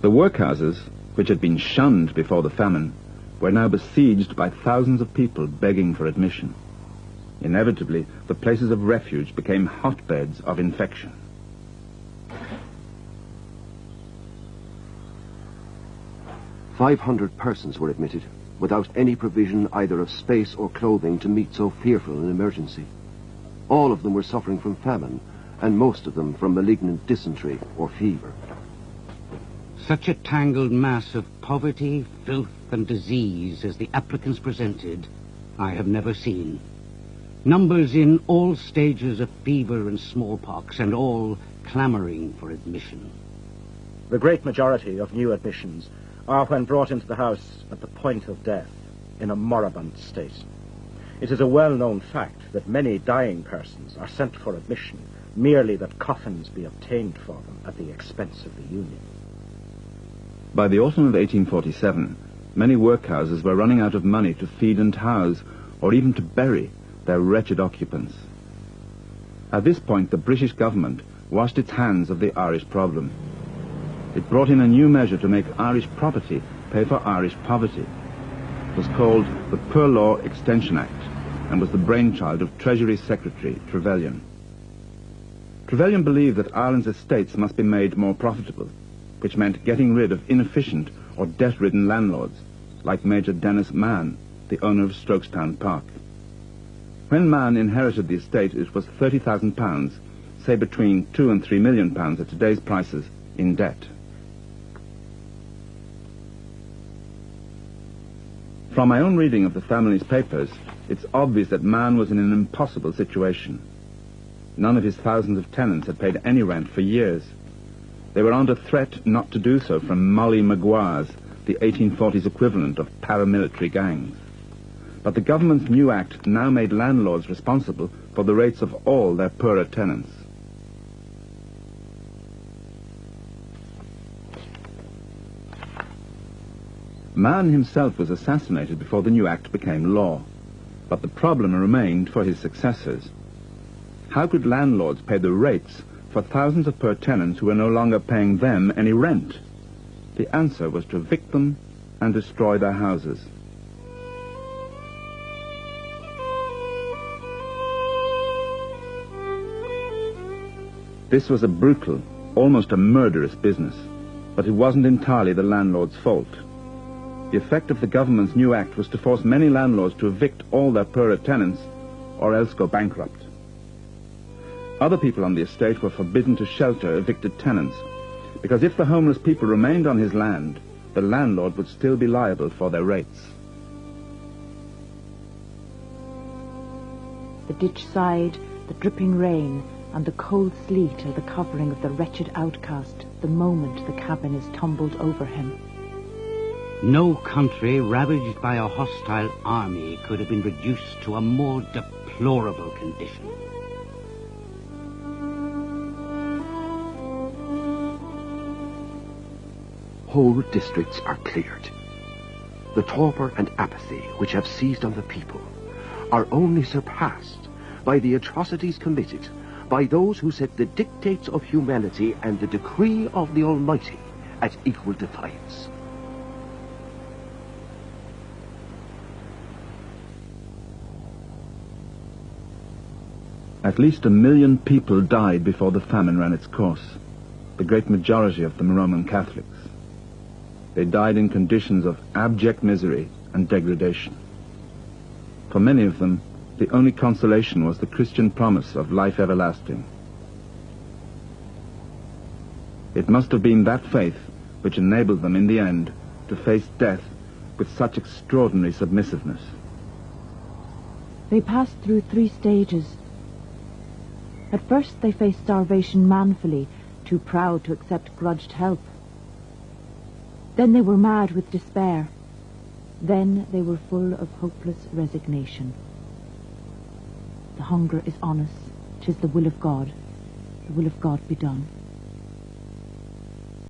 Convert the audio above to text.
The workhouses, which had been shunned before the famine, were now besieged by thousands of people begging for admission. Inevitably, the places of refuge became hotbeds of infection. "500 persons were admitted, without any provision either of space or clothing to meet so fearful an emergency. All of them were suffering from famine, and most of them from malignant dysentery or fever." Such a tangled mass of poverty, filth, and disease as the applicants presented, I have never seen. Numbers in all stages of fever and smallpox, and all clamoring for admission. The great majority of new admissions are when brought into the house at the point of death, in a moribund state. It is a well-known fact that many dying persons are sent for admission merely that coffins be obtained for them at the expense of the Union. By the autumn of 1847, many workhouses were running out of money to feed and house, or even to bury, their wretched occupants. At this point, the British government washed its hands of the Irish problem. It brought in a new measure to make Irish property pay for Irish poverty. It was called the Poor Law Extension Act, and was the brainchild of Treasury Secretary Trevelyan. Trevelyan believed that Ireland's estates must be made more profitable, which meant getting rid of inefficient or debt-ridden landlords, like Major Dennis Mann, the owner of Strokestown Park. When Mann inherited the estate, it was £30,000, say between £2 and £3 million at today's prices, in debt. From my own reading of the family's papers, it's obvious that Mann was in an impossible situation. None of his thousands of tenants had paid any rent for years. They were under threat not to do so from Molly Maguires, the 1840s equivalent of paramilitary gangs. But the government's new act now made landlords responsible for the rates of all their poorer tenants. Mann himself was assassinated before the new act became law, but the problem remained for his successors. How could landlords pay the rates for thousands of poor tenants who were no longer paying them any rent? The answer was to evict them and destroy their houses. This was a brutal, almost a murderous business, but it wasn't entirely the landlord's fault. The effect of the government's new act was to force many landlords to evict all their poorer tenants, or else go bankrupt. Other people on the estate were forbidden to shelter evicted tenants, because if the homeless people remained on his land, the landlord would still be liable for their rates. The ditch side, the dripping rain, and the cold sleet are the covering of the wretched outcast the moment the cabin is tumbled over him. No country ravaged by a hostile army could have been reduced to a more deplorable condition. Whole districts are cleared. The torpor and apathy which have seized on the people are only surpassed by the atrocities committed by those who set the dictates of humanity and the decree of the Almighty at equal defiance. At least 1 million people died before the famine ran its course, the great majority of them Roman Catholics. They died in conditions of abject misery and degradation. For many of them, the only consolation was the Christian promise of life everlasting. It must have been that faith which enabled them in the end to face death with such extraordinary submissiveness. They passed through 3 stages. At first they faced starvation manfully, too proud to accept grudged help. Then they were mad with despair. Then they were full of hopeless resignation. The hunger is on us. 'Tis the will of God. The will of God be done.